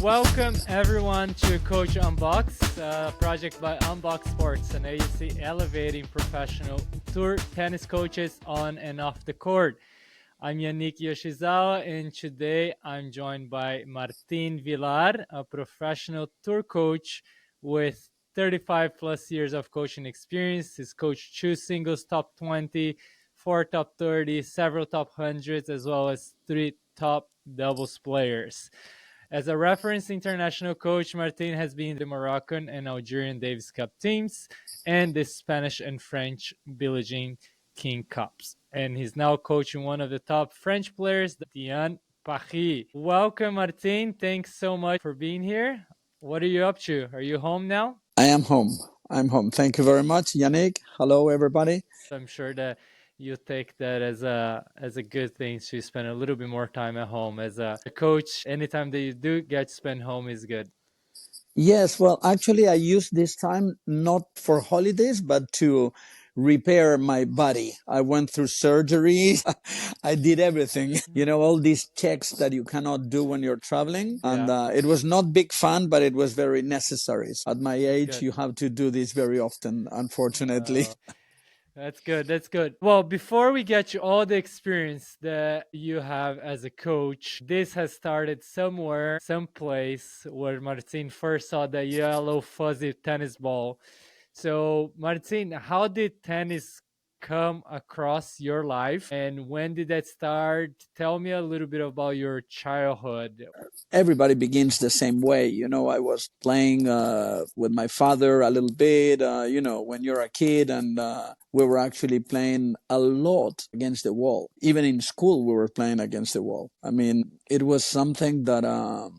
Welcome everyone to Coach Unboxed, a project by Unboxed Sports, an agency elevating professional tour tennis coaches on and off the court. I'm Yannick Yoshizawa, and today I'm joined by Martin Vilar, a professional tour coach with 35 plus years of coaching experience. He's coached 2 singles top 20, 4 top 30, several top hundreds, as well as 3 top doubles players. As a reference international coach, Martin has been in the Moroccan and Algerian Davis Cup teams and the Spanish and French Billie Jean King Cups. And he's now coaching one of the top French players, Diane, Parry. Welcome, Martin. Thanks so much for being here. What are you up to? Are you home now? I am home. I'm home. Thank you very much, Yannick. Hello, everybody. I'm sure that you take that as a good thing to spend a little bit more time at home. As a coach, anytime that you do get to spend home is good. Yes, well, actually, I use this time not for holidays, but to repair my body. I went through surgery. I did everything. You know, all these checks that you cannot do when you're traveling. And it was not big fun, but it was very necessary. At my age, you have to do this very often, unfortunately. That's good. That's good. Well, before we get to all the experience that you have as a coach, this has started somewhere, someplace where Martin first saw the yellow fuzzy tennis ball. So, Martin, how did tennis come across your life and when did that start? Tell me a little bit about your childhood. Everybody begins the same way. You know, I was playing with my father a little bit, when you're a kid, and we were actually playing a lot against the wall. Even in school, we were playing against the wall. I mean, it was something that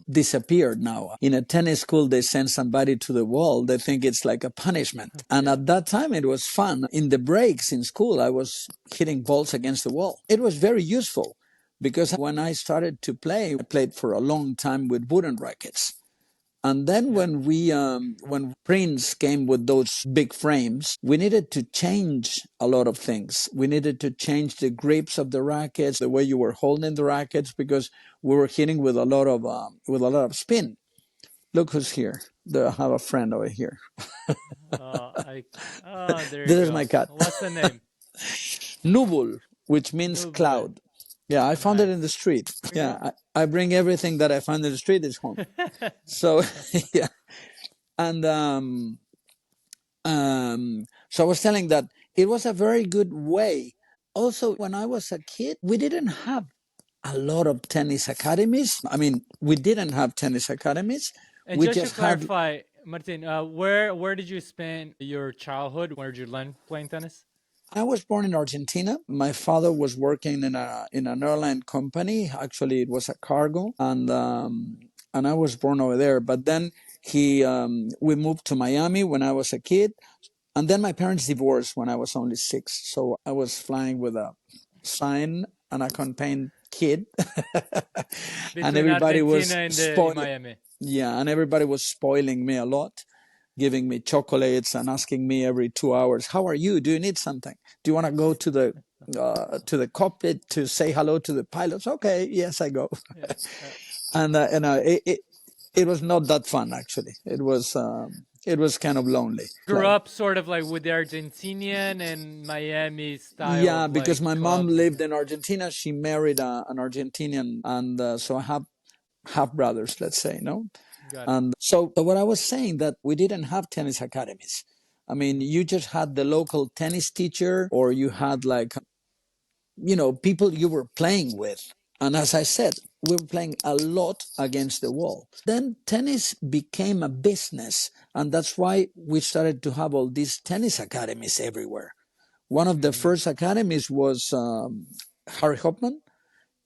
disappeared now. In a tennis school, they send somebody to the wall. They think it's like a punishment. And at that time, it was fun. In the breaks in school, I was hitting balls against the wall. It was very useful. Because when I started to play, I played for a long time with wooden rackets. And then when Prince came with those big frames, we needed to change a lot of things. We needed to change the grips of the rackets, the way you were holding the rackets, because we were hitting with a lot of spin. Look who's here. I have a friend over here. This is my cat. What's the name? Nubul, which means cloud. Yeah, I found it in the street. Yeah, I bring everything that I find in the street is home. So, yeah. And so I was telling that it was a very good way. Also, when I was a kid, we didn't have a lot of tennis academies. I mean, we didn't have tennis academies. And we just to clarify, Martin, where did you spend your childhood? Where did you learn playing tennis? I was born in Argentina. My father was working in an airline company. Actually, it was a cargo, and I was born over there. But then we moved to Miami when I was a kid, and then my parents divorced when I was only 6. So I was flying with a sign and a campaign kid, and everybody was spoiling Miami. Yeah, and everybody was spoiling me a lot, giving me chocolates and asking me every 2 hours, "How are you? Do you need something? Do you want to go to the cockpit to say hello to the pilots?" Okay, yes, I go. And it was not that fun actually. It was kind of lonely. Grew up sort of like with the Argentinian and Miami style. Yeah, because my mom lived in Argentina. She married an Argentinian, and so I have half brothers, let's say, no. And so what I was saying, that we didn't have tennis academies. I mean, you just had the local tennis teacher, or you had people you were playing with. And as I said, we were playing a lot against the wall. Then tennis became a business. And that's why we started to have all these tennis academies everywhere. One of the first academies was Harry Hopman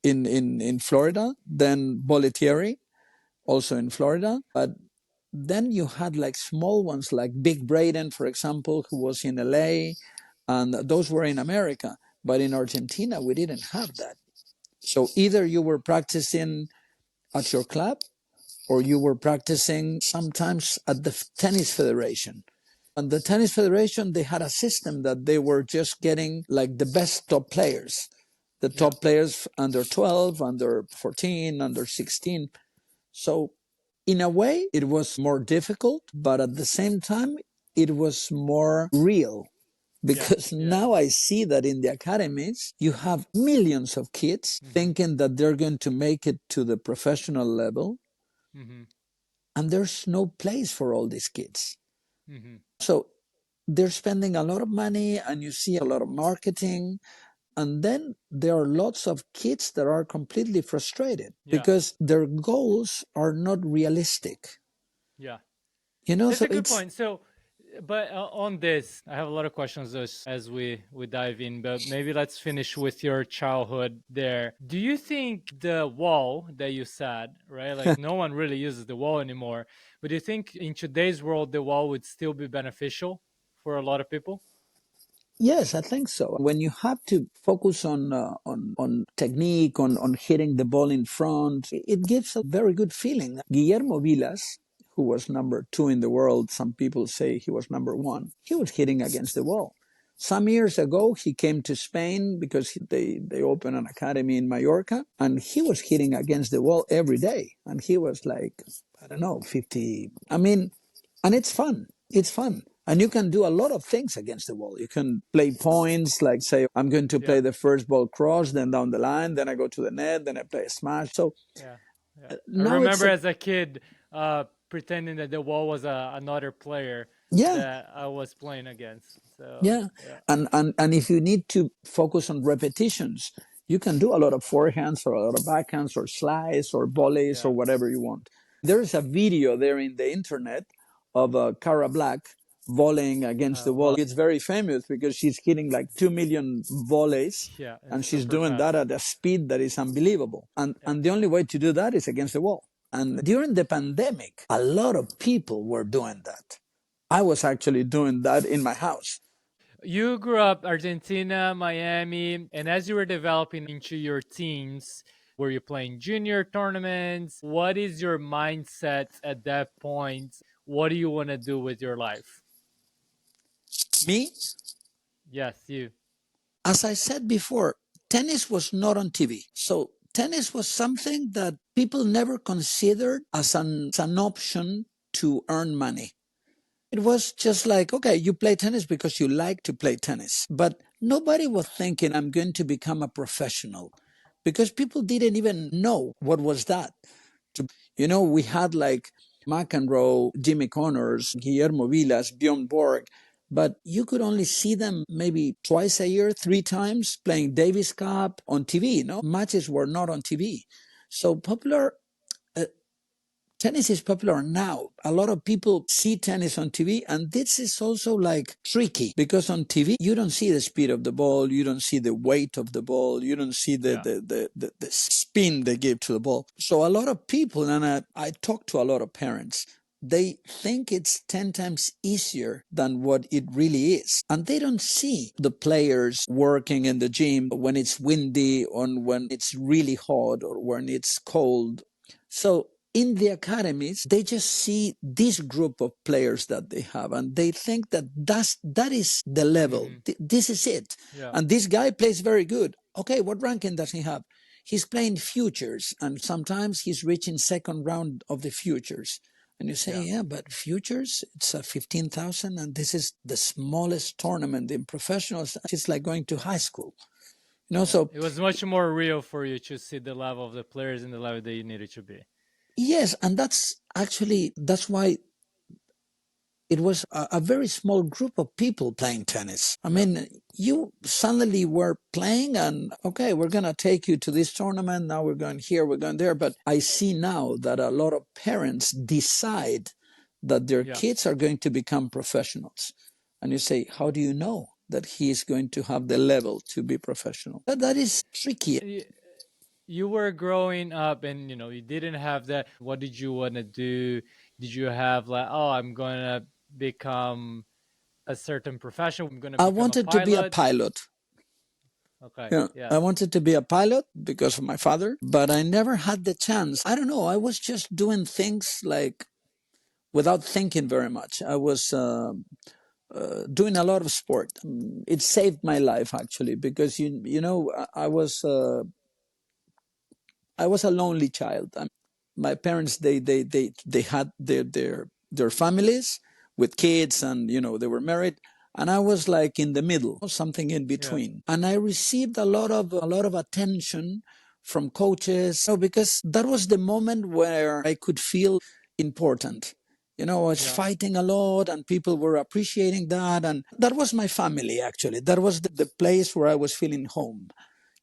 in Florida, then Bollettieri, also in Florida. But then you had like small ones like Big Braden, for example, who was in LA, and those were in America. But in Argentina, we didn't have that. So either you were practicing at your club, or you were practicing sometimes at the tennis federation. And the tennis federation, they had a system that they were just getting like the best top players. The top players under 12, under 14, under 16. So In a way, it was more difficult, but at the same time, it was more real. Yeah. Because Yeah. now I see that in the academies, you have millions of kids Mm-hmm. thinking that they're going to make it to the professional level, Mm-hmm. and there's no place for all these kids. Mm-hmm. So they're spending a lot of money, and you see a lot of marketing. And then there are lots of kids that are completely frustrated Yeah. because their goals are not realistic. Yeah. So It's a good it's, point. So, but on this, I have a lot of questions as we dive in. But maybe let's finish with your childhood there. Do you think the wall that you said, right? Like no one really uses the wall anymore. But do you think in today's world the wall would still be beneficial for a lot of people? yes, I think so. When you have to focus on technique, on hitting the ball in front, it gives a very good feeling. Guillermo Vilas, who was number 2 in the world, some people say he was number 1. He was hitting against the wall. Some years ago, he came to Spain because they opened an academy in Mallorca, and he was hitting against the wall every day. And he was like, I don't know, 50. I mean, and it's fun. It's fun. And you can do a lot of things against the wall. You can play points, like say, I'm going to Yeah. play the first ball cross, then down the line, then I go to the net, then I play a smash. So Yeah. Yeah. I now it's remember a, as a kid pretending that the wall was another player yeah, that I was playing against. So, yeah. yeah. And if you need to focus on repetitions, you can do a lot of forehands or a lot of backhands or slides or volleys Yeah. or whatever you want. There is a video there in the internet of Cara Black volleying against the wall. It's very famous because she's hitting like 2 million volleys, Yeah. And and she's super doing that fast. at a speed that is unbelievable. Yeah. And the only way to do that is against the wall. And during the pandemic, a lot of people were doing that. I was actually doing that in my house. You grew up Argentina, Miami, and as you were developing into your teens, were you playing junior tournaments? What is your mindset at that point? What do you want to do with your life? Me, Yes, you. as I said before, tennis was not on TV. So tennis was something that people never considered as an option to earn money. It was just like, okay, you play tennis because you like to play tennis. But nobody was thinking, I'm going to become a professional, because people didn't even know what was that. We had like McEnroe, Jimmy Connors, Guillermo Vilas, Bjorn Borg, but you could only see them maybe twice a year, 3 times playing Davis Cup on TV. No matches were not on TV. So uh, tennis is popular now. A lot of people see tennis on TV, and this is also like tricky because on TV you don't see the speed of the ball, you don't see the weight of the ball, you don't see the Yeah. the spin they give to the ball. So a lot of people, and I talk to a lot of parents, they think it's 10 times easier than what it really is. And they don't see the players working in the gym when it's windy, or when it's really hot, or when it's cold. So in the academies, they just see this group of players that they have, and they think that that is the level. Hmm. This is it. Yeah. And this guy plays very good. Okay, what ranking does he have? He's playing futures, and sometimes he's reaching second round of the futures. And you say, Yeah. yeah, but futures, it's a 15,000, and this is the smallest tournament in professionals. It's like going to high school. Yeah. So It was much more real for you to see the level of the players and the level that you needed to be. yes, and that's why it was a very small group of people playing tennis. I Yeah. mean, you suddenly were playing, and okay, we're going to take you to this tournament. Now we're going here, we're going there. But I see now that a lot of parents decide that their Yeah. kids are going to become professionals. And you say, how do you know that he is going to have the level to be professional? That is tricky. Y- You were growing up and you didn't have that. What did you want to do? Did you have like, oh, I'm going to become a certain profession? I'm going to I become a wanted to be a pilot? pilot. Okay. Yeah, I Yes. wanted to be a pilot because of my father, but I never had the chance. I don't know. I was just doing things like without thinking very much. I was doing a lot of sport. It saved my life actually because I was a lonely child. my parents, they had their families with kids, and they were married, and I was like in the middle, something in between. Yeah. And I received a lot of attention from coaches, because that was the moment where I could feel important. I was fighting a lot, and people were appreciating that, and that was my family. Actually, that was the place where I was feeling home.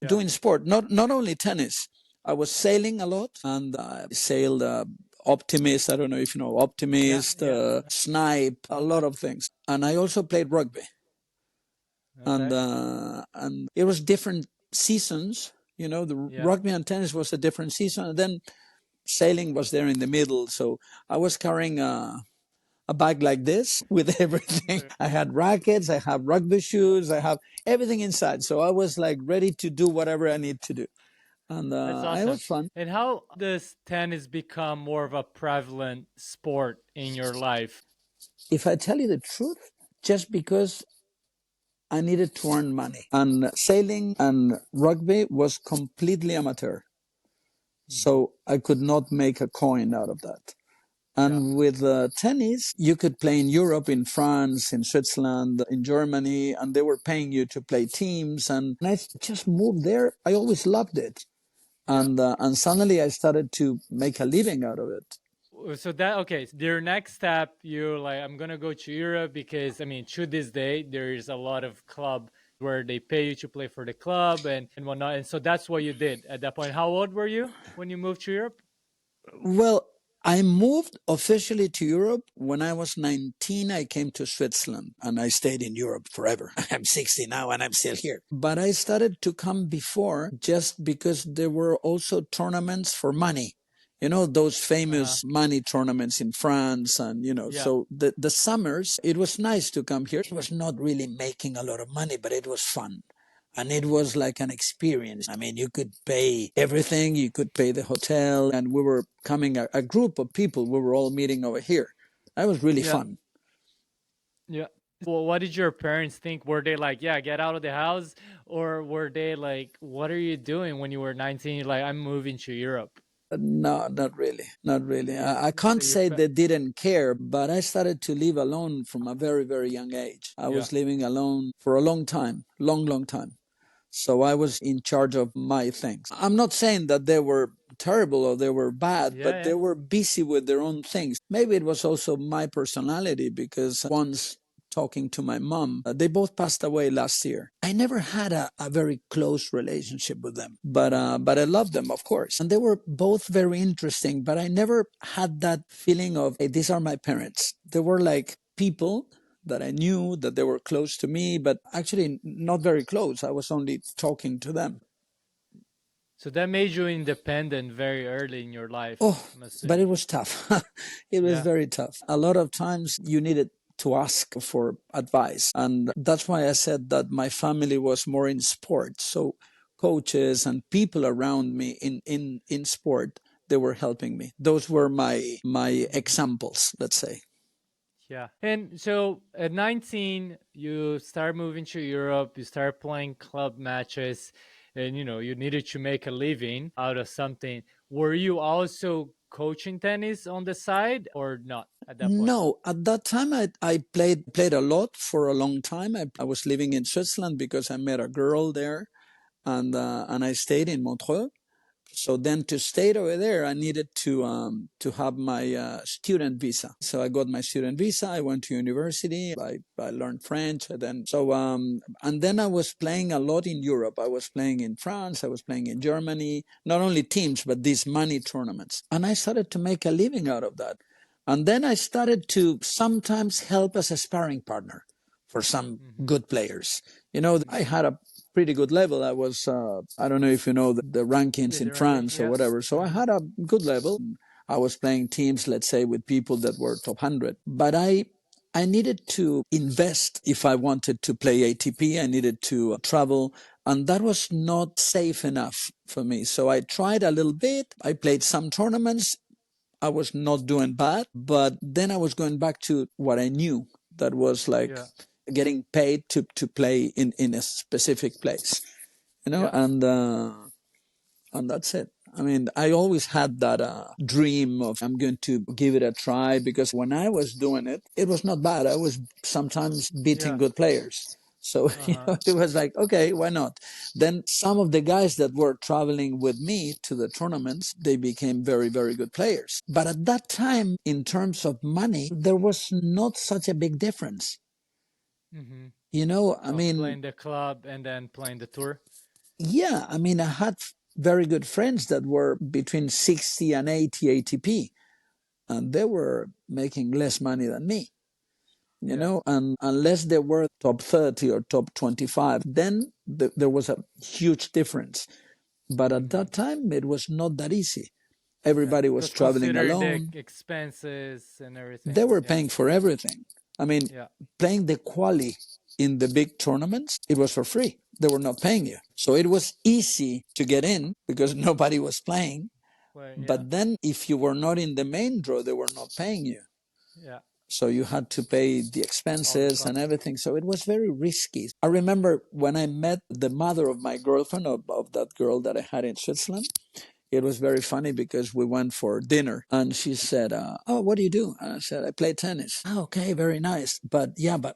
Yeah. Doing sport, not only tennis. I was sailing a lot, and I sailed Optimist. I don't know if you know Optimist, Snipe, a lot of things. And I also played rugby. Okay. And it was different seasons. The rugby and tennis was a different season, and then sailing was there in the middle. So I was carrying a bag like this with everything. I had rackets, I have rugby shoes, I have everything inside. So I was like ready to do whatever I need to do. And That's awesome. it was fun. And how does tennis become more of a prevalent sport in your life? If I tell you the truth, just because I needed to earn money. And sailing and rugby was completely amateur. So I could not make a coin out of that. And with tennis, you could play in Europe, in France, in Switzerland, in Germany, and they were paying you to play teams. And I just moved there. I always loved it. And suddenly I started to make a living out of it. So your next step, you're like, I'm gonna go to Europe, because to this day there is a lot of club where they pay you to play for the club and whatnot, and so that's what you did at that point. How old were you when you moved to Europe? Well, I moved officially to Europe when I was 19. I came to Switzerland and I stayed in Europe forever. I'm 60 now and I'm still here. But I started to come before, just because there were also tournaments for money. Those famous money tournaments in France, and so the summers, it was nice to come here. It was not really making a lot of money, but it was fun. And it was like an experience. You could pay everything. You could pay the hotel. And we were coming, a group of people. We were all meeting over here. That was really fun. Yeah. Well, what did your parents think? Were they like, yeah, get out of the house? Or were they like, what are you doing when you were 19? You're like, I'm moving to Europe. No, not really. Not really. I can't say they didn't care, but I started to live alone from a very, very young age. I was living alone for a long time, long time. So I was in charge of my things. I'm not saying that they were terrible or they were bad, but they were busy with their own things. Maybe it was also my personality, because once talking to my mom, they both passed away last year. I never had a very close relationship with them, but I loved them, of course. And they were both very interesting, but I never had that feeling of, hey, these are my parents. They were like people that I knew, that they were close to me, but actually not very close. I was only talking to them. So that made you independent very early in your life. Oh, but it was tough. It was very tough. A lot of times you needed to ask for advice. And that's why I said that my family was more in sport. So coaches and people around me in sport, they were helping me. Those were my examples, let's say. Yeah. And so at 19, you start moving to Europe, you start playing club matches, and you needed to make a living out of something. Were you also coaching tennis on the side or not at that point? No, at that time I played a lot for a long time. I was living in Switzerland because I met a girl there, and I stayed in Montreux. So then to stay over there, I needed to have my student visa. So I got my student visa. I went to university. I learned French. And then I was playing a lot in Europe. I was playing in France. I was playing in Germany. Not only teams, but these money tournaments. And I started to make a living out of that. And then I started to sometimes help as a sparring partner for some good players. I had a pretty good level. I was, I don't know if you know the rankings in France or whatever. So I had a good level. I was playing teams, let's say, with people that were top 100. But I needed to invest if I wanted to play ATP. I needed to travel. And that was not safe enough for me. So I tried a little bit. I played some tournaments. I was not doing bad. But then I was going back to what I knew. That was like getting paid to play in a specific place, and that's it. I mean, I always had that dream of I'm going to give it a try, because when I was doing it, it was not bad. I was sometimes beating Yeah. good players. So, Uh-huh. it was like, okay, why not? Then some of the guys that were traveling with me to the tournaments, they became very, very good players. But at that time, in terms of money, there was not such a big difference. Mm-hmm. I Of mean, playing the club and then playing the tour. yeah, I mean, I had very good friends that were between 60 and 80 ATP, and they were making less money than me, Yeah. and unless they were top 30 or top 25, then there was a huge difference. But at Mm-hmm. that time, it was not that easy. Yeah. Everybody was Because traveling considering the alone. expenses and everything. They were Yeah. paying for everything. I mean, Yeah. playing the quali in the big tournaments, it was for free. They were not paying you. So it was easy to get in because nobody was playing. Well, yeah. But then if you were not in the main draw, they were not paying you. Yeah. So you had to pay the All the expenses and costs. everything. So it was very risky. I remember when I met the mother of my girlfriend, of that girl that I had in Switzerland, it was very funny because we went for dinner and she said, "Oh, what do you do?" And I said, "I play tennis." "Oh, okay, very nice. But yeah, but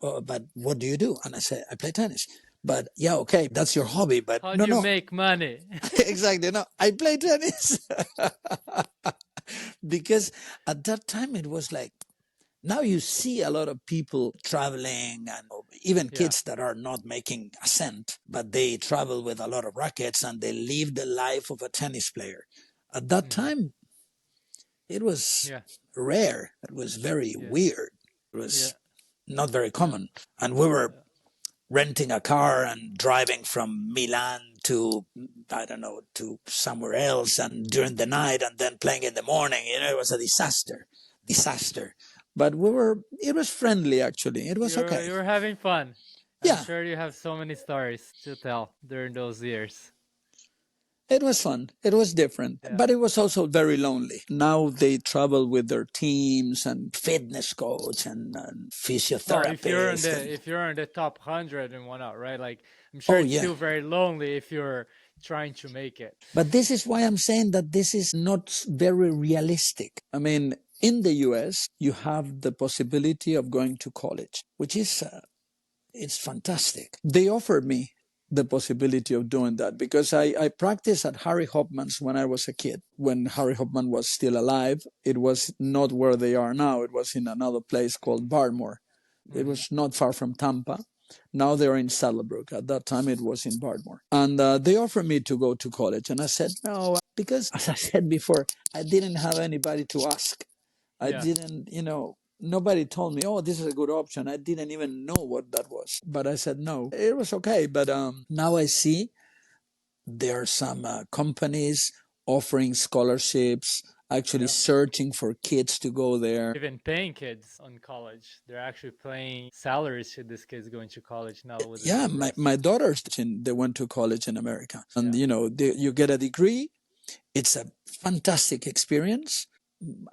what do you do?" And I said, "I play tennis." "But yeah, okay, that's your hobby. But How no, do you no." make money? Exactly. No, I play tennis. Because at that time it was like, now you see a lot of people traveling, and even Yeah. kids that are not making a cent, but they travel with a lot of rackets and they live the life of a tennis player. At that Mm-hmm. time, it was Yeah. rare. It was very Yeah. weird. It Yeah. was not very Yeah. common. And we were Yeah. renting a car and driving from Milan to, I don't know, to somewhere else, and during the night, and then playing in the morning. It was a disaster. But it was friendly actually. It was okay. You're having fun. I'm Yeah, sure you have so many stories to tell during those years. it was fun. It was different, Yeah. but it was also very lonely. Now they travel with their teams and fitness coach and Well, physiotherapist. And if you're in the top 100 and whatnot, right? Like I'm sure oh, it's yeah. still very lonely if you're trying to make it. But this is why I'm saying that this is not very realistic. I mean, in the US, you have the possibility of going to college, which is it's fantastic. They offered me the possibility of doing that because I practiced at Harry Hopman's when I was a kid. When Harry Hopman was still alive, it was not where they are now. It was in another place called Barmore. It Mm-hmm. was not far from Tampa. Now they're in Saddlebrook. At that time, it was in Bardmore. And they offered me to go to college. And I said, no, because as I said before, I didn't have anybody to ask. I Yeah. didn't, nobody told me, oh, this is a good option. I didn't even know what that was. But I said no. It was okay. But now I see there are some companies offering scholarships, actually Yeah. searching for kids to go there. Even paying kids on college. They're actually paying salaries to these kids going to college now with the Yeah, programs. my daughters, they went to college in America. And, Yeah. you get a degree. It's a fantastic experience.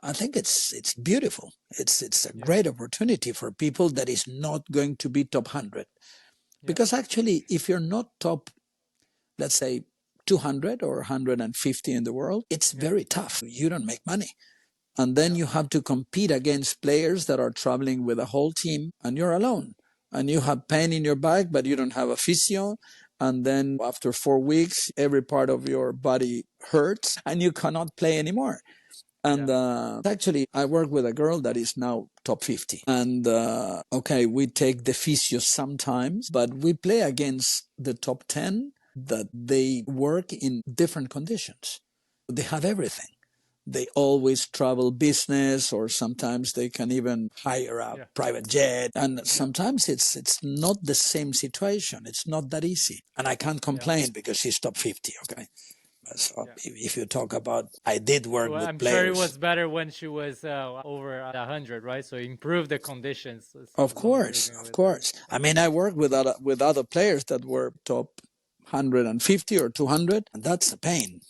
I think it's beautiful. It's a Yeah. great opportunity for people that is not going to be top 100. Yeah. Because actually, if you're not top, let's say, 200 or 150 in the world, it's Yeah. very tough. You don't make money. And then Yeah. you have to compete against players that are traveling with a whole team and you're alone. And you have pain in your back, but you don't have a physio. And then after 4 weeks, every part of your body hurts and you cannot play anymore. And Yeah. actually, I work with a girl that is now top 50. And okay, we take the physio sometimes, but we play against the top 10 that they work in different conditions. They have everything. They always travel business, or sometimes they can even hire a Yeah. private jet. And Yeah. sometimes it's not the same situation. It's not that easy. And I can't Yeah. complain because she's top 50. Okay. So Yeah. if you talk about, I did work Well, with I'm sure it players. was better when she was over 100, right? So improve the conditions Of as long as you're course, going of with her. course. I mean, I worked with other players that were top 150 or 200, and that's a pain.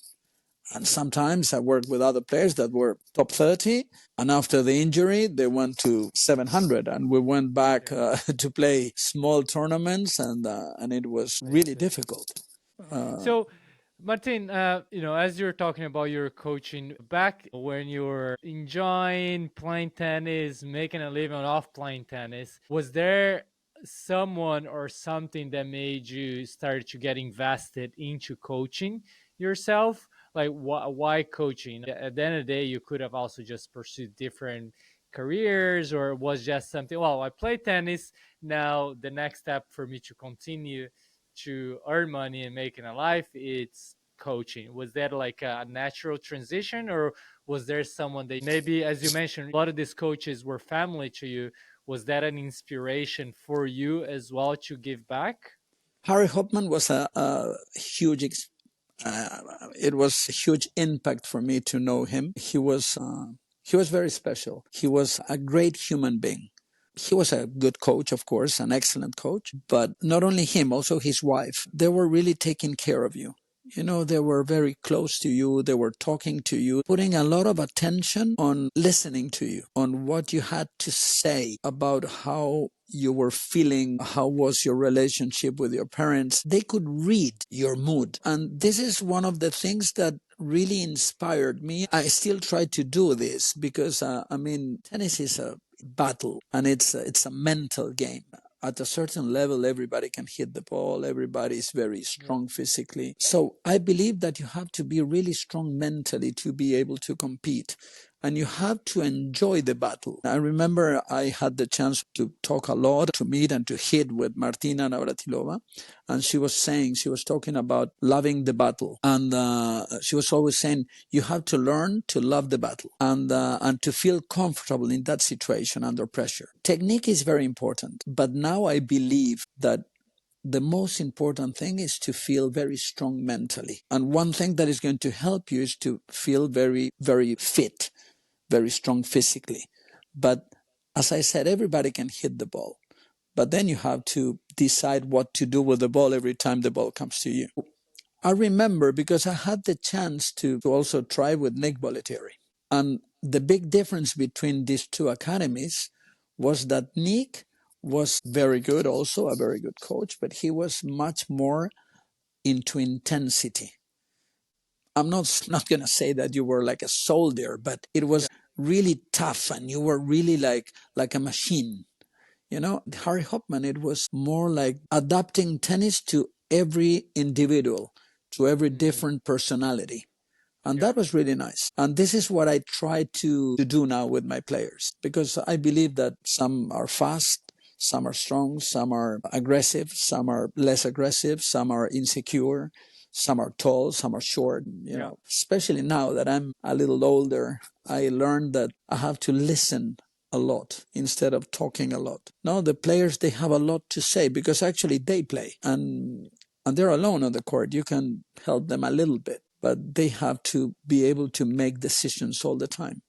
And Yeah. sometimes I worked with other players that were top 30, and after the injury, they went to 700, and we went back Yeah. to play small tournaments, and it was I really see. difficult. Uh, So Martin, as you're talking about your coaching back when you were enjoying playing tennis, making a living off playing tennis, was there someone or something that made you start to get invested into coaching yourself? Like, why coaching? At the end of the day, you could have also just pursued different careers, or it was just something, well, I play tennis. Now, the next step for me to continue to earn money and making a life, it's coaching. Was that like a natural transition, or was there someone that maybe, as you mentioned, a lot of these coaches were family to you? Was that an inspiration for you as well to give back? Harry Hopman was a huge it was a huge impact for me to know him. He was very special. He was a great human being. He was a good coach, of course, an excellent coach, but not only him, also his wife. They were really taking care of you. You know, they were very close to you. They were talking to you, putting a lot of attention on listening to you, on what you had to say about how you were feeling, how was your relationship with your parents. They could read your mood. And this is one of the things that really inspired me. I still try to do this because, tennis is a battle and it's a mental game. At a certain level, everybody can hit the ball. Everybody is very strong physically. So I believe that you have to be really strong mentally to be able to compete. And you have to enjoy the battle. I remember I had the chance to talk a lot, to meet and to hit with Martina Navratilova. And she was talking about loving the battle. And she was always saying, you have to learn to love the battle and to feel comfortable in that situation under pressure. Technique is very important. But now I believe that the most important thing is to feel very strong mentally. And one thing that is going to help you is to feel very, very fit, very strong physically. But as I said, everybody can hit the ball. But then you have to decide what to do with the ball every time the ball comes to you. I remember because I had the chance to also try with Nick Bollettieri. And the big difference between these two academies was that Nick was very good, also a very good coach, but he was much more into intensity. I'm not going to say that you were like a soldier, but it was really tough and you were really like a machine. You know, Harry Hopman, it was more like adapting tennis to every individual, to every different personality. And that was really nice. And this is what I try to do now with my players, because I believe that some are fast, some are strong, some are aggressive, some are less aggressive, some are insecure, some are tall, some are short. You know, especially now that I'm a little older, I learned that I have to listen a lot instead of talking a lot. Now the players, they have a lot to say because actually they play and they're alone on the court. You can help them a little bit, but they have to be able to make decisions all the time.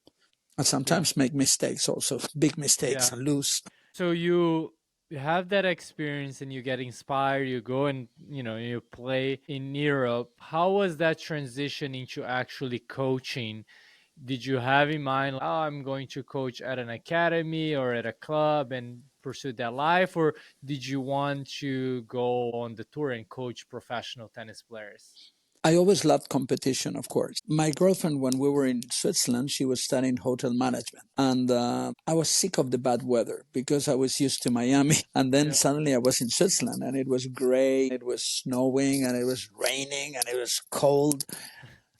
And sometimes make mistakes also, big mistakes, and lose. So you have that experience and you get inspired, you go and you play in Europe. How was that transition into actually coaching? Did you have in mind, oh, I'm going to coach at an academy or at a club and pursue that life? Or did you want to go on the tour and coach professional tennis players? I always loved competition, of course. My girlfriend, when we were in Switzerland, she was studying hotel management. And I was sick of the bad weather because I was used to Miami. And then suddenly I was in Switzerland and it was gray, it was snowing, and it was raining, and it was cold.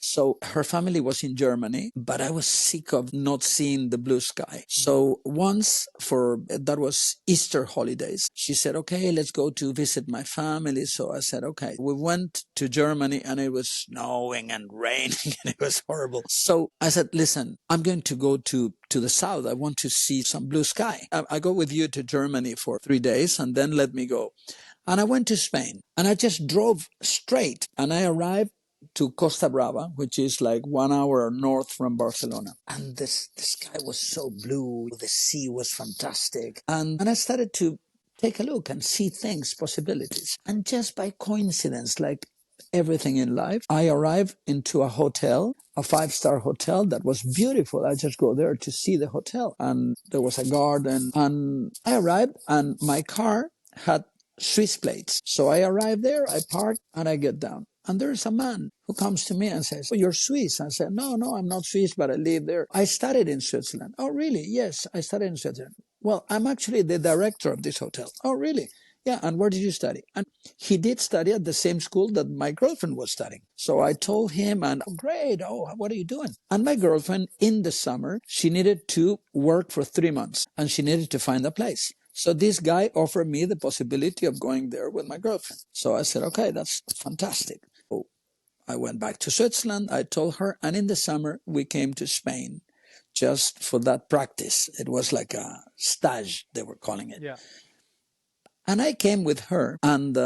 So her family was in Germany, but I was sick of not seeing the blue sky. So once, that was Easter holidays, she said, okay, let's go to visit my family. So I said, okay. We went to Germany and it was snowing and raining and it was horrible. So I said, listen, I'm going to go to the south. I want to see some blue sky. I go with you to Germany for 3 days and then let me go. And I went to Spain and I just drove straight and I arrived to Costa Brava, which is like 1 hour north from Barcelona. And the sky was so blue. The sea was fantastic. And I started to take a look and see things, possibilities. And just by coincidence, like everything in life, I arrived into a hotel, a 5-star hotel that was beautiful. I just go there to see the hotel. And there was a garden. And I arrived and my car had Swiss plates. So I arrived there, I parked, and I get down. And there's a man who comes to me and says, "Oh, you're Swiss." I said, "No, no, I'm not Swiss, but I live there. I studied in Switzerland." "Oh, really?" "Yes, I studied in Switzerland." "Well, I'm actually the director of this hotel." "Oh, really?" "Yeah, and where did you study?" And he did study at the same school that my girlfriend was studying. So I told him, and "Oh, great. Oh, what are you doing?" And my girlfriend, in the summer, she needed to work for 3 months and she needed to find a place. So this guy offered me the possibility of going there with my girlfriend. So I said, "Okay, that's fantastic." So I went back to Switzerland. I told her, and in the summer we came to Spain just for that practice. It was like a stage, they were calling it. Yeah. And I came with her, and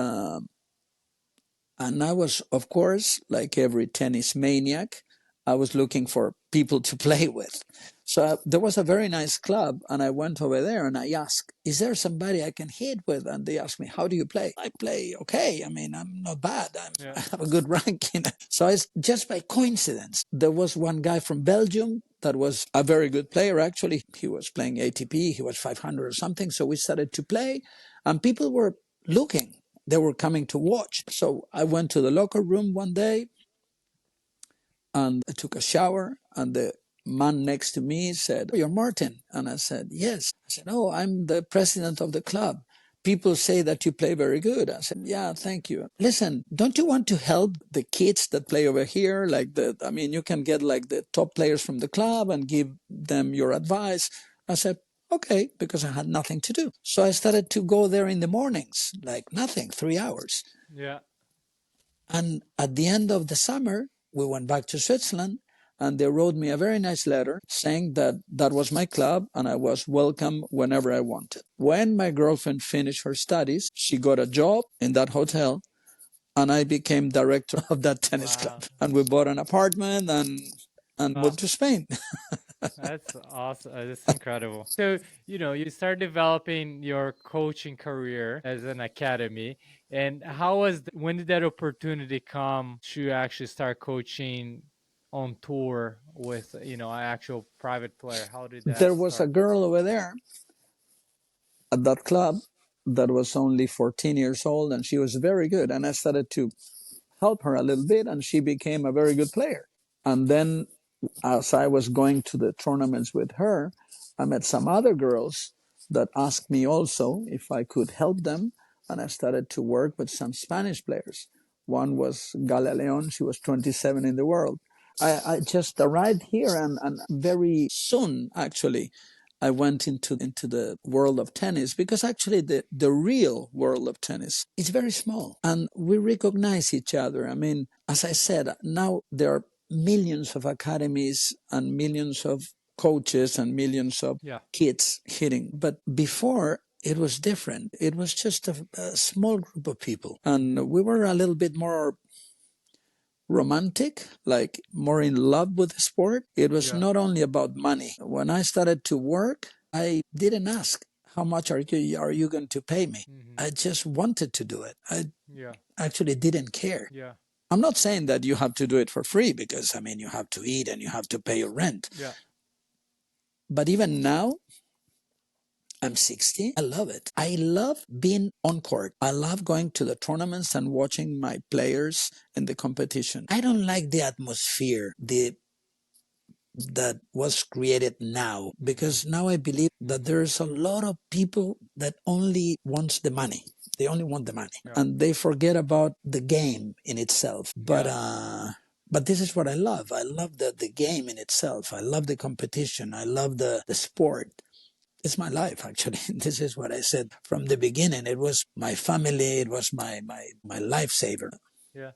I was, of course, like every tennis maniac, I was looking for people to play with. So there was a very nice club, and I went over there and I asked, "Is there somebody I can hit with?" And they asked me, "How do you play?" "I play okay. I mean, I'm not bad. Yeah. I have a good ranking." So it's just by coincidence. There was one guy from Belgium that was a very good player, actually. He was playing ATP. He was 500 or something. So we started to play, and people were looking. They were coming to watch. So I went to the locker room one day and I took a shower, and the man next to me said, "Oh, you're Martin?" And I said, "Yes." I said, "Oh, I'm the president of the club. People say that you play very good." I said, "Yeah, thank you. Listen, don't you want to help the kids that play over here? You can get like the top players from the club and give them your advice." I said, "Okay," because I had nothing to do. So I started to go there in the mornings, like nothing, 3 hours. Yeah. And at the end of the summer, we went back to Switzerland, and they wrote me a very nice letter saying that that was my club and I was welcome whenever I wanted. When my girlfriend finished her studies, she got a job in that hotel, and I became director of that tennis Wow. club. And we bought an apartment and Wow. moved to Spain. That's awesome. That's incredible. So, you start developing your coaching career as an academy. And when did that opportunity come to actually start coaching on tour with, an actual private player? How did that There was a start? girl over there at that club that was only 14 years old, and she was very good. And I started to help her a little bit, and she became a very good player. And then, as I was going to the tournaments with her, I met some other girls that asked me also if I could help them, and I started to work with some Spanish players. One was Gala Leon; she was 27 in the world. I just arrived here, and very soon, actually, I went into the world of tennis, because actually the real world of tennis is very small, and we recognize each other. I mean, as I said, now there are millions of academies and millions of coaches and millions of Yeah. kids hitting. But before, it was different. It was just a small group of people, and we were a little bit more romantic, like more in love with the sport. It was Yeah. not only about money. When I started to work, I didn't ask, "How much are you going to pay me?" Hmm. I just wanted to do it. I Yeah. actually didn't care. Yeah. I'm not saying that you have to do it for free, because I mean, you have to eat and you have to pay your rent. Yeah. But even now, I'm 60. I love it. I love being on court. I love going to the tournaments and watching my players in the competition. I don't like the atmosphere, that was created now, because now I believe that there's a lot of people that only wants the money. They only want the money, Yeah. and they forget about the game in itself. Yeah. But this is what I love. I love the game in itself. I love the competition. I love the sport. It's my life, actually. This is what I said from the beginning. It was my family. It was my lifesaver. Yeah.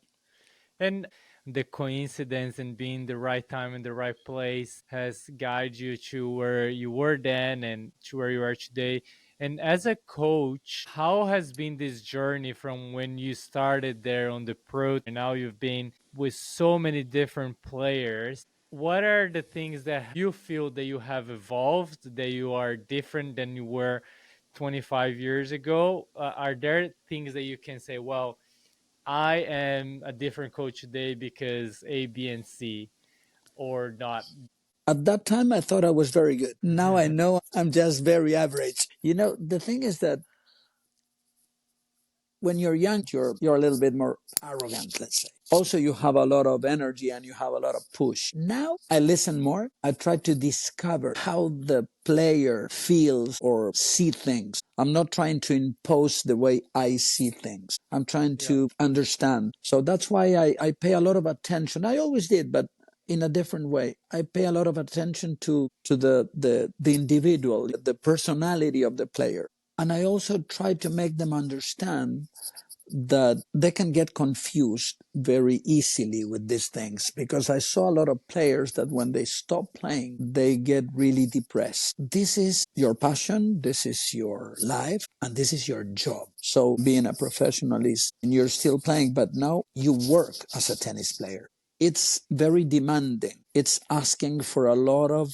And the coincidence and being the right time in the right place has guided you to where you were then and to where you are today. And as a coach, how has been this journey from when you started there on the pro and now you've been with so many different players? What are the things that you feel that you have evolved, that you are different than you were 25 years ago? Are there things that you can say, well, I am a different coach today because A, B, and C, or not? At that time, I thought I was very good. Now I know I'm just very average. The thing is that when you're young, you're a little bit more arrogant, let's say. Also, you have a lot of energy and you have a lot of push. Now I listen more. I try to discover how the player feels or see things. I'm not trying to impose the way I see things. I'm trying to understand. So that's why I pay a lot of attention. I always did, but in a different way. I pay a lot of attention to the individual, the personality of the player. And I also try to make them understand that they can get confused very easily with these things, because I saw a lot of players that when they stop playing, they get really depressed. This is your passion, this is your life, and this is your job. So being a professional is, and you're still playing, but now you work as a tennis player. It's very demanding. It's asking for a lot of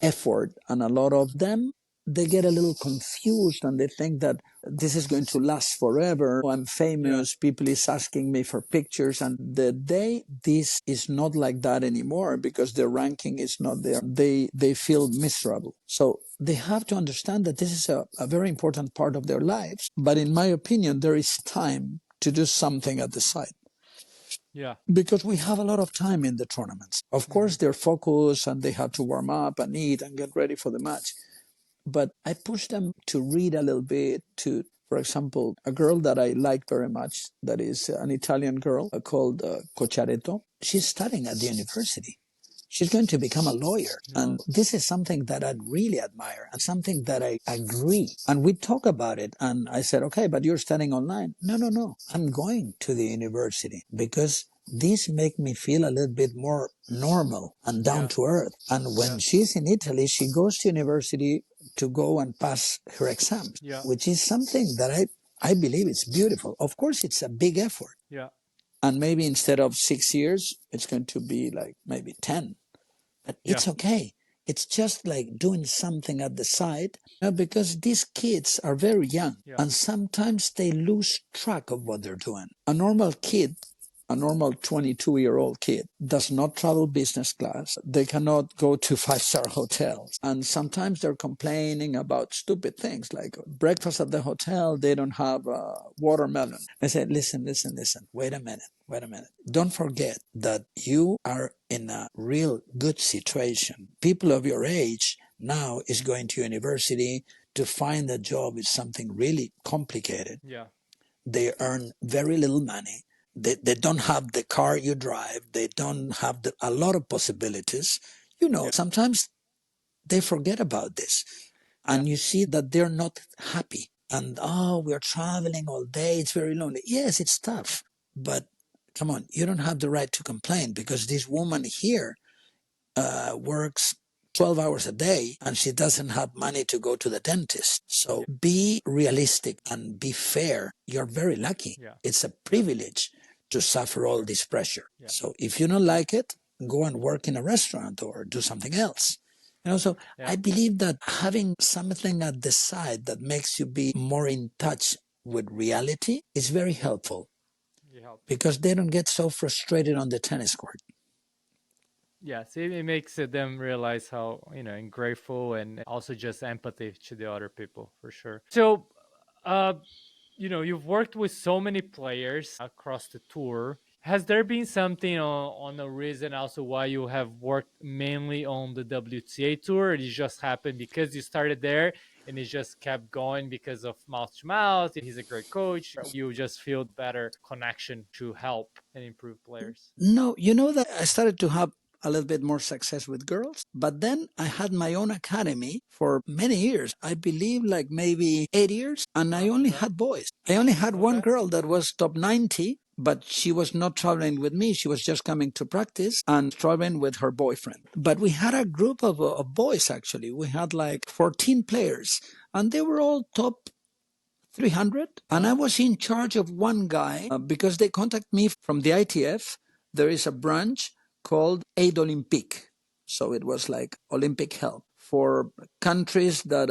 effort, and a lot of them, they get a little confused and they think that this is going to last forever. I'm famous, people is asking me for pictures, and the day this is not like that anymore because their ranking is not there, they feel miserable. So they have to understand that this is a very important part of their lives, but in my opinion there is time to do something at the side. Yeah. Because we have a lot of time in the tournaments. Of course, they're focused and they have to warm up and eat and get ready for the match. But I push them to read a little bit, to, for example, a girl that I like very much, that is an Italian girl called Cocciaretto. She's studying at the university. She's going to become a lawyer. And this is something that I really admire and something that I agree. And we talk about it. And I said, okay, but you're studying online. No, no, no. I'm going to the university because these make me feel a little bit more normal and down to earth. And when she's in Italy, she goes to university to go and pass her exams, which is something that I believe is beautiful. Of course, it's a big effort. Yeah. And maybe instead of 6 years, it's going to be like maybe 10. But it's okay. It's just like doing something at the side, because these kids are very young and sometimes they lose track of what they're doing. A normal kid, a normal 22-year-old kid, does not travel business class. They cannot go to 5-star hotels. And sometimes they're complaining about stupid things like breakfast at the hotel, they don't have watermelon. I said, listen, wait a minute. Don't forget that you are in a real good situation. People of your age now is going to university. To find a job is something really complicated. Yeah. They earn very little money. They don't have the car you drive. They don't have a lot of possibilities. Sometimes they forget about this. And you see that they're not happy. And, we're traveling all day. It's very lonely. Yes, it's tough. But come on, you don't have the right to complain, because this woman here works 12 hours a day and she doesn't have money to go to the dentist. So be realistic and be fair. You're very lucky. It's a privilege to suffer all this pressure. So if you don't like it, go and work in a restaurant or do something else. So I believe that having something at the side that makes you be more in touch with reality is very helpful, because they don't get so frustrated on the tennis court. Yes, it makes them realize how, grateful, and also just empathy to the other people, for sure. So, you've worked with so many players across the tour. Has there been something on the reason also why you have worked mainly on the WTA tour? It just happened because you started there and it just kept going because of mouth to mouth. He's a great coach. You just feel better connection to help and improve players. No, that I started to have a little bit more success with girls, but then I had my own academy for many years. I believe like maybe 8 years, and I only had boys. I only had one girl that was top 90, but she was not traveling with me. She was just coming to practice and traveling with her boyfriend. But we had a group of boys, actually. We had like 14 players, and they were all top 300. And I was in charge of one guy because they contacted me from the ITF. There is a branch called Aid Olympique. So it was like Olympic help for countries that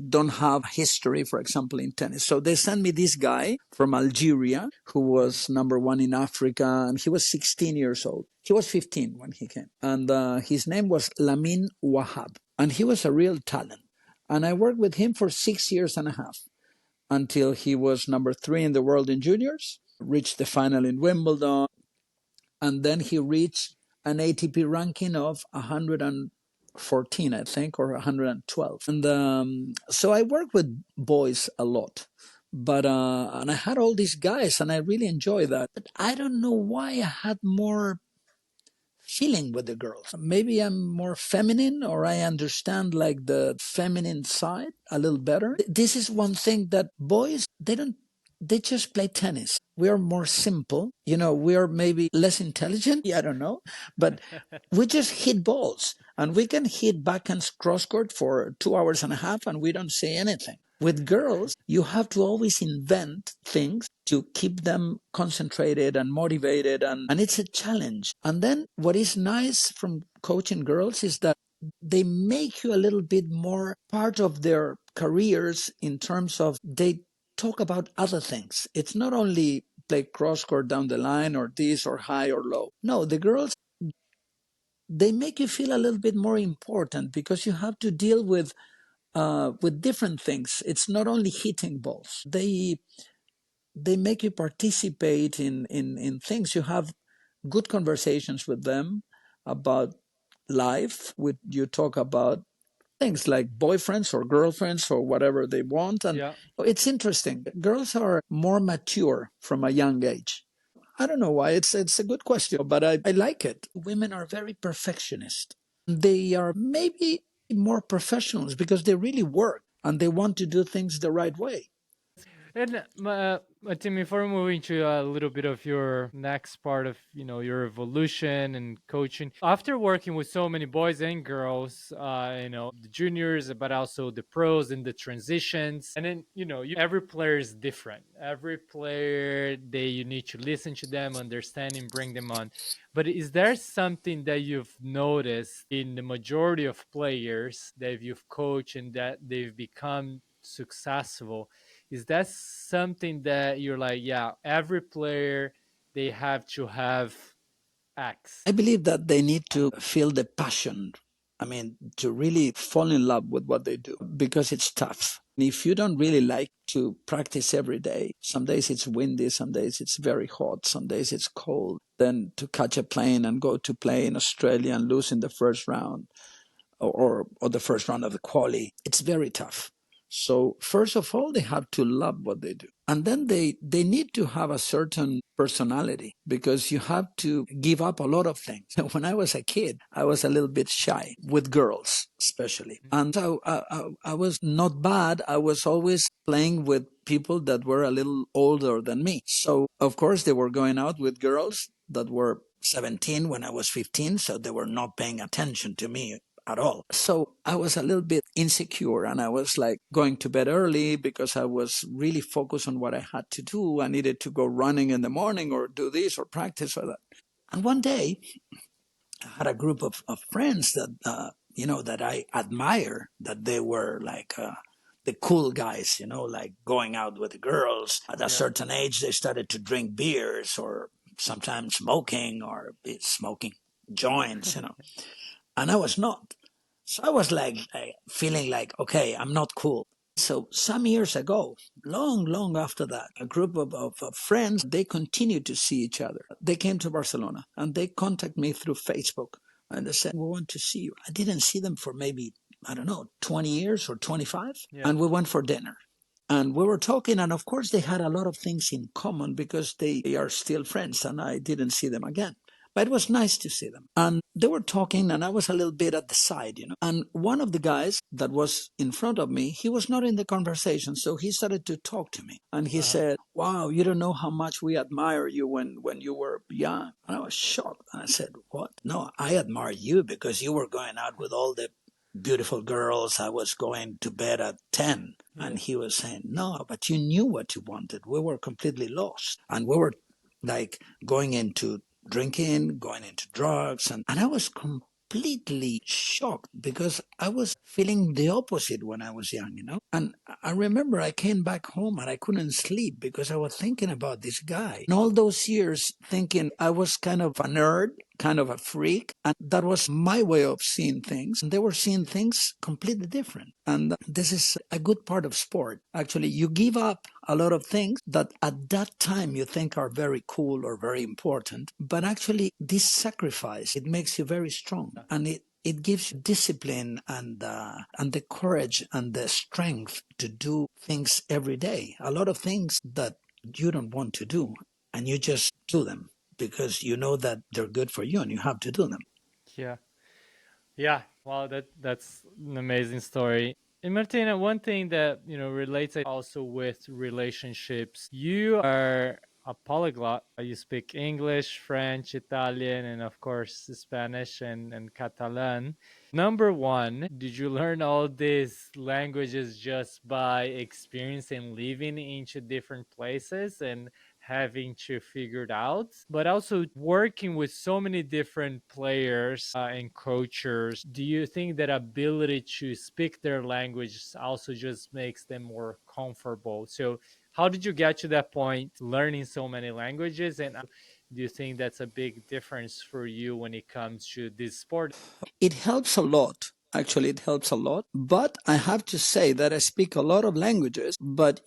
don't have history, for example, in tennis. So they sent me this guy from Algeria who was number one in Africa, and he was 16 years old. He was 15 when he came. And his name was Lamin Wahab. And he was a real talent. And I worked with him for 6 years and a half, until he was number 3 in the world in juniors. reached the final in Wimbledon, and then he reached an ATP ranking of 114, I think, or 112. And so I work with boys a lot. But and I had all these guys, and I really enjoy that. But I don't know why I had more feeling with the girls. Maybe I'm more feminine, or I understand like the feminine side a little better. This is one thing that boys, they just play tennis. We are more simple. We are maybe less intelligent. I don't know. But we just hit balls, and we can hit backhands cross court for 2 hours and a half and we don't say anything. With girls, you have to always invent things to keep them concentrated and motivated, and it's a challenge. And then what is nice from coaching girls is that they make you a little bit more part of their careers, in terms of they talk about other things. It's not only play cross court down the line, or this, or high or low. No, the girls, they make you feel a little bit more important, because you have to deal with different things. It's not only hitting balls. They make you participate in things. You have good conversations with them about life. You talk about things like boyfriends or girlfriends or whatever they want. And Yeah. it's interesting. Girls are more mature from a young age. I don't know why. It's a good question, but I like it. Women are very perfectionist. They are maybe more professionals because they really work and they want to do things the right way. And Tim, before moving to a little bit of your next part of your evolution and coaching, after working with so many boys and girls, the juniors, but also the pros and the transitions, and then every player is different. Every player, you need to listen to them, understand, and bring them on. But is there something that you've noticed in the majority of players that you've coached and that they've become successful? Is that something that you're like, yeah, every player, they have to have X? I believe that they need to feel the passion. I mean, to really fall in love with what they do, because it's tough. If you don't really like to practice every day, some days it's windy, some days it's very hot, some days it's cold, then to catch a plane and go to play in Australia and lose in the first round, or the first round of the quali, it's very tough. So first of all, they have to love what they do. And then they need to have a certain personality, because you have to give up a lot of things. When I was a kid, I was a little bit shy with girls, especially. And so I was not bad. I was always playing with people that were a little older than me. So of course they were going out with girls that were 17 when I was 15. So they were not paying attention to me at all. So I was a little bit insecure, and I was like going to bed early because I was really focused on what I had to do. I needed to go running in the morning, or do this, or practice, or that. And one day I had a group of friends that, that I admire, that they were like, the cool guys, like going out with the girls. At a certain age, they started to drink beers, or sometimes smoking, or smoking joints, and I was not. So I was like feeling like, okay, I'm not cool. So some years ago, long after that, a group of friends, they continued to see each other. They came to Barcelona and they contacted me through Facebook, and they said, we want to see you. I didn't see them for maybe, I don't know, 20 years or 25. Yeah. And we went for dinner. And we were talking, and of course they had a lot of things in common, because they are still friends, and I didn't see them again. But it was nice to see them. And they were talking, and I was a little bit at the side, And one of the guys that was in front of me, he was not in the conversation. So he started to talk to me. And he said, wow, you don't know how much we admire you when you were young. And I was shocked. And I said, what? No, I admire you because you were going out with all the beautiful girls. I was going to bed at 10. And he was saying, no, but you knew what you wanted. We were completely lost. And we were like going into drinking, going into drugs. And I was completely shocked, because I was feeling the opposite when I was young, And I remember I came back home and I couldn't sleep because I was thinking about this guy. And all those years thinking I was kind of a nerd, kind of a freak. And that was my way of seeing things. And they were seeing things completely different. And this is a good part of sport. Actually, you give up a lot of things that at that time you think are very cool or very important. But actually, this sacrifice, it makes you very strong. And it gives you discipline and the courage and the strength to do things every day. A lot of things that you don't want to do, and you just do them because you know that they're good for you and you have to do them. Yeah. Yeah. Wow, that's an amazing story. And Martina, one thing that relates also with relationships, you are a polyglot. You speak English, French, Italian, and of course Spanish and Catalan. Number one, did you learn all these languages just by experiencing living into different places and having to figure it out, but also working with so many different players and coaches? Do you think that ability to speak their language also just makes them more comfortable? So how did you get to that point, learning so many languages? And do you think that's a big difference for you when it comes to this sport? It helps a lot. Actually, it helps a lot. But I have to say that I speak a lot of languages. But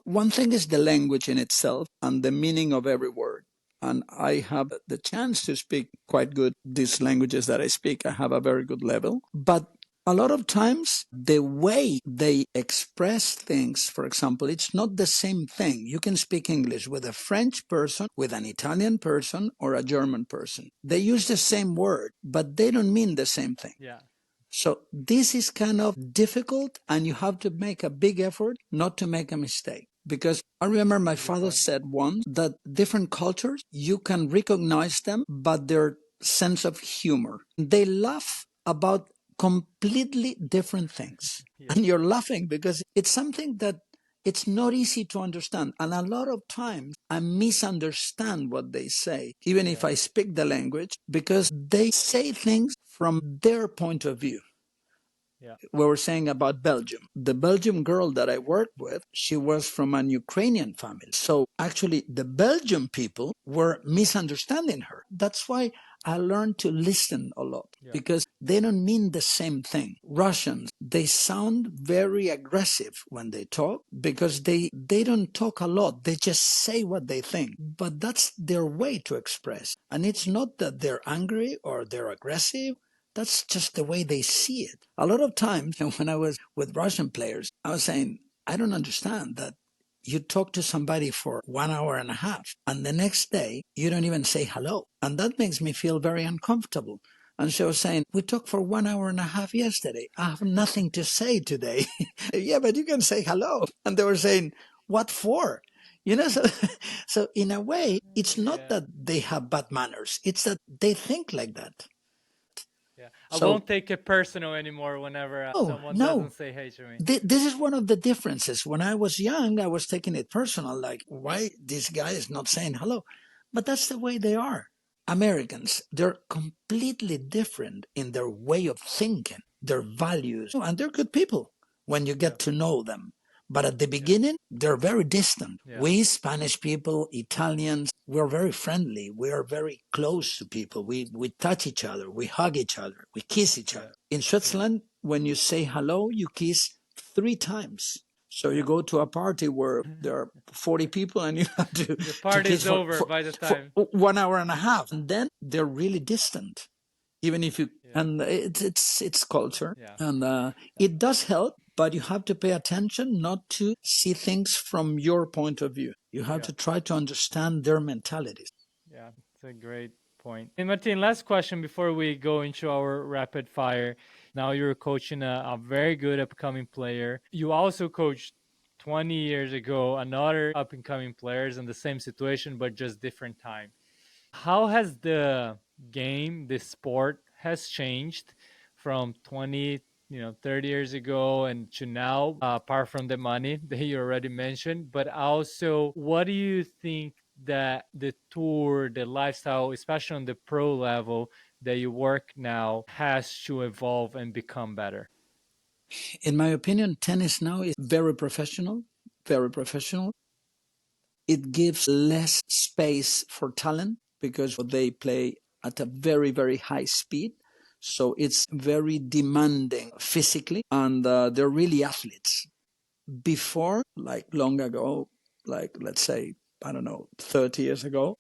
one thing is the language in itself and the meaning of every word. And I have the chance to speak quite good these languages that I speak. I have a very good level. But a lot of times, the way they express things, for example, it's not the same thing. You can speak English with a French person, with an Italian person, or a German person. They use the same word, but they don't mean the same thing. Yeah. So this is kind of difficult, and you have to make a big effort not to make a mistake. Because I remember my father said once that different cultures, you can recognize them, but their sense of humor. They laugh about completely different things. Yeah. And you're laughing because it's something that it's not easy to understand. And a lot of times I misunderstand what they say, even if I speak the language, because they say things from their point of view. Yeah. We were saying about Belgium. The Belgium girl that I worked with, she was from an Ukrainian family. So actually, the Belgian people were misunderstanding her. That's why I learned to listen a lot, because they don't mean the same thing. Russians, they sound very aggressive when they talk because they don't talk a lot. They just say what they think. But that's their way to express. And it's not that they're angry or they're aggressive. That's just the way they see it. A lot of times when I was with Russian players, I was saying, I don't understand that you talk to somebody for 1 hour and a half, and the next day you don't even say hello. And that makes me feel very uncomfortable. And she was saying, we talked for 1 hour and a half yesterday. I have nothing to say today. Yeah, but you can say hello. And they were saying, what for? So in a way, it's not that they have bad manners. It's that they think like that. Yeah. I won't take it personal anymore whenever someone doesn't say hey to me. This is one of the differences. When I was young, I was taking it personal, like, why this guy is not saying hello? But that's the way they are. Americans, they're completely different in their way of thinking, their values, and they're good people when you get to know them. But at the beginning, they're very distant. We Spanish people, Italians, we're very friendly. We are very close to people. We touch each other. We hug each other. We kiss each other. In Switzerland, when you say hello, you kiss 3 times. So you go to a party where there are 40 people and you have to The party's over by the time. for 1 hour and a half. And then they're really distant. Even if you, and it's culture. And it does help, but you have to pay attention not to see things from your point of view. You have to try to understand their mentalities. Yeah, it's a great point. And Martin, last question before we go into our rapid fire. Now you're coaching a very good upcoming player. You also coached 20 years ago another up and coming players in the same situation, but just different time. How has the game, the sport has changed from 20, 30 years ago and to now, apart from the money that you already mentioned, but also what do you think that the tour, the lifestyle, especially on the pro level that you work now, has to evolve and become better? In my opinion, tennis now is very professional, very professional. It gives less space for talent because they play at a very, very high speed. So it's very demanding physically, and they're really athletes. Before, like long ago, like let's say, I don't know, 30 years ago,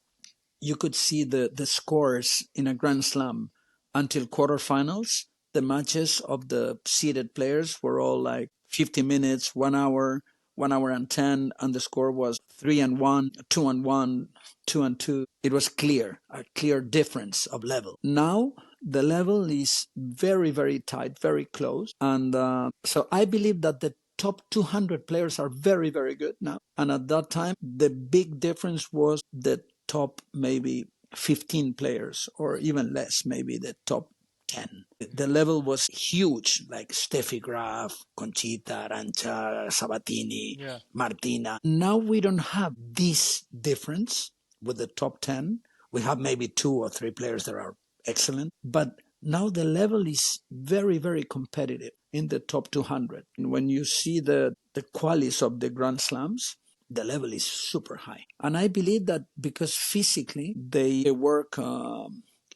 you could see the scores in a Grand Slam until quarterfinals. The matches of the seeded players were all like 50 minutes, 1 hour and 10, and the score was 3-1, 2-1, 2-2. It was clear, a clear difference of level. Now the level is very, very tight, very close. And so I believe that the top 200 players are very, very good now. And at that time, the big difference was the top maybe 15 players, or even less, maybe the top 10. The level was huge, like Steffi Graf, Conchita, Arancha, Sabatini, Yeah. Martina. Now we don't have this difference with the top 10. We have maybe 2 or 3 players that are excellent, but now the level is very, very competitive in the top 200. And when you see the qualities of the Grand Slams, the level is super high. And I believe that because physically they work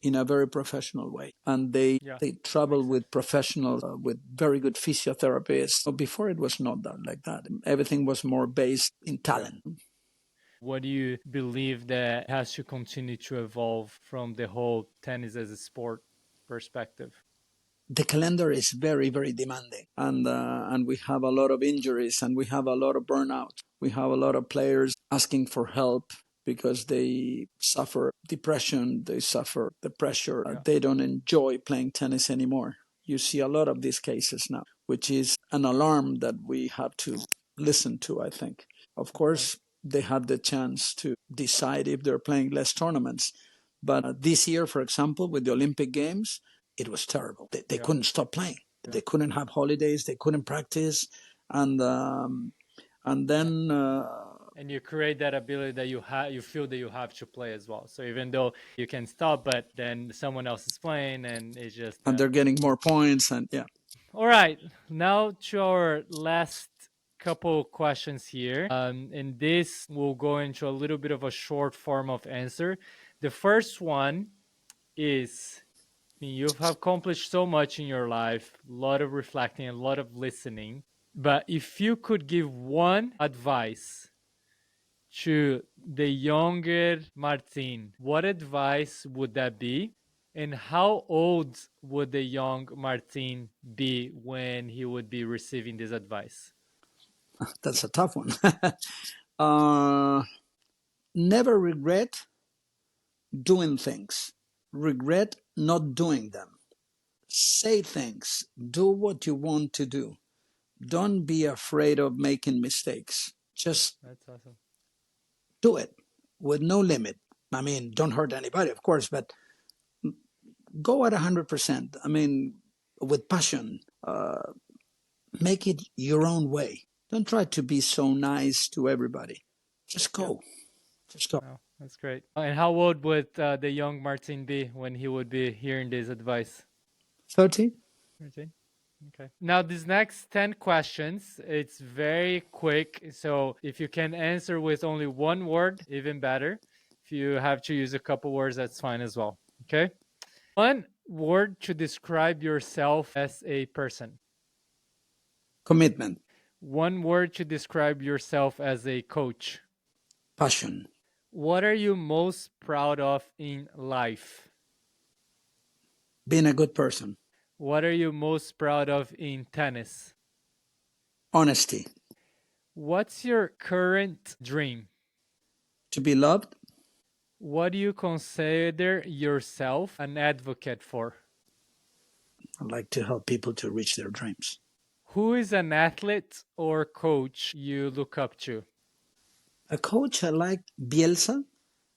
in a very professional way, and they travel with professionals, with very good physiotherapists. So before it was not that like that. Everything was more based in talent. What do you believe that has to continue to evolve from the whole tennis as a sport perspective? The calendar is very, very demanding, and we have a lot of injuries, and we have a lot of burnout. We have a lot of players asking for help because they suffer depression, they suffer the pressure. They don't enjoy playing tennis anymore. You see a lot of these cases now, which is an alarm that we have to listen to, I think. Of course, they have the chance to decide if they're playing less tournaments. But this year, for example, with the Olympic Games, it was terrible. They couldn't stop playing. They couldn't have holidays. They couldn't practice, and then and you create that ability that you feel that you have to play as well. So even though you can stop, but then someone else is playing, and it's just and they're getting more points, and yeah. All right, now to our last couple questions here, and this will go into a little bit of a short form of answer. The first one is, you've accomplished so much in your life, a lot of reflecting, a lot of listening. But if you could give one advice to the younger Martin, what advice would that be? And how old would the young Martin be when he would be receiving this advice? That's a tough one. Never regret doing things. Regret not doing them. Say things. Do what you want to do. Don't be afraid of making mistakes. Just That's awesome. do it with no limit. I mean, don't hurt anybody, of course, but go at 100%. I mean, with passion. Make it your own way. Don't try to be so nice to everybody. Just go. Just go. Oh, that's great. And how old would the young Martin be when he would be hearing this advice? 30. 13? Okay. Now, these next 10 questions, it's very quick. So if you can answer with only one word, even better. If you have to use a couple words, that's fine as well. Okay. One word to describe yourself as a person. Commitment. One word to describe yourself as a coach. Passion. What are you most proud of in life? Being a good person. What are you most proud of in tennis? Honesty. What's your current dream? To be loved. What do you consider yourself an advocate for? I like to help people to reach their dreams. Who is an athlete or coach you look up to? A coach, I like Bielsa,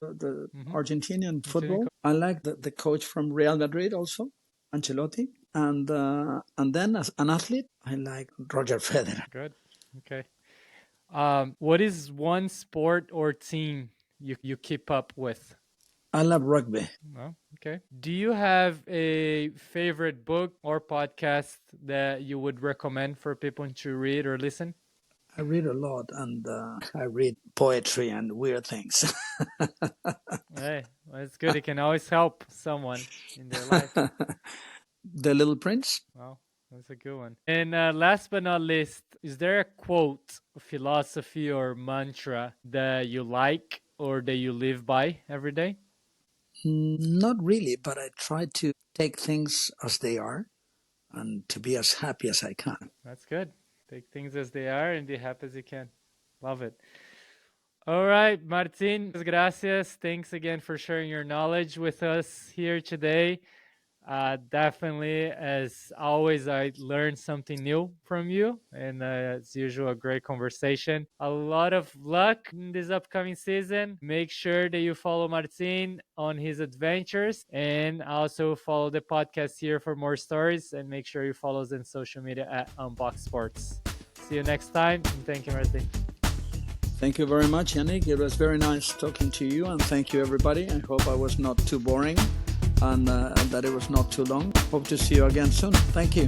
the Argentinian football. I like the coach from Real Madrid also, Ancelotti. And then as an athlete, I like Roger Federer. Good. Okay. What is one sport or team you keep up with? I love rugby. Oh, okay. Do you have a favorite book or podcast that you would recommend for people to read or listen? I read a lot, and I read poetry and weird things. Hey, well, it's good. It can always help someone in their life. The Little Prince. Wow, that's a good one. And last but not least, is there a quote, philosophy, or mantra that you like or that you live by every day? Not really, but I try to take things as they are and to be as happy as I can. That's good. Take things as they are and be happy as you can. Love it. All right, Martin, gracias. Thanks again for sharing your knowledge with us here today. Definitely, as always, I learned something new from you, and as usual, a great conversation. A lot of luck in this upcoming season. Make sure that you follow Martin on his adventures, and also follow the podcast here for more stories. And make sure you follow us on social media at Unboxed Sports. See you next time, and thank you, Martin. Thank you very much, Yannick. It was very nice talking to you, and thank you, everybody. I hope I was not too boring, and that it was not too long. Hope to see you again soon. Thank you.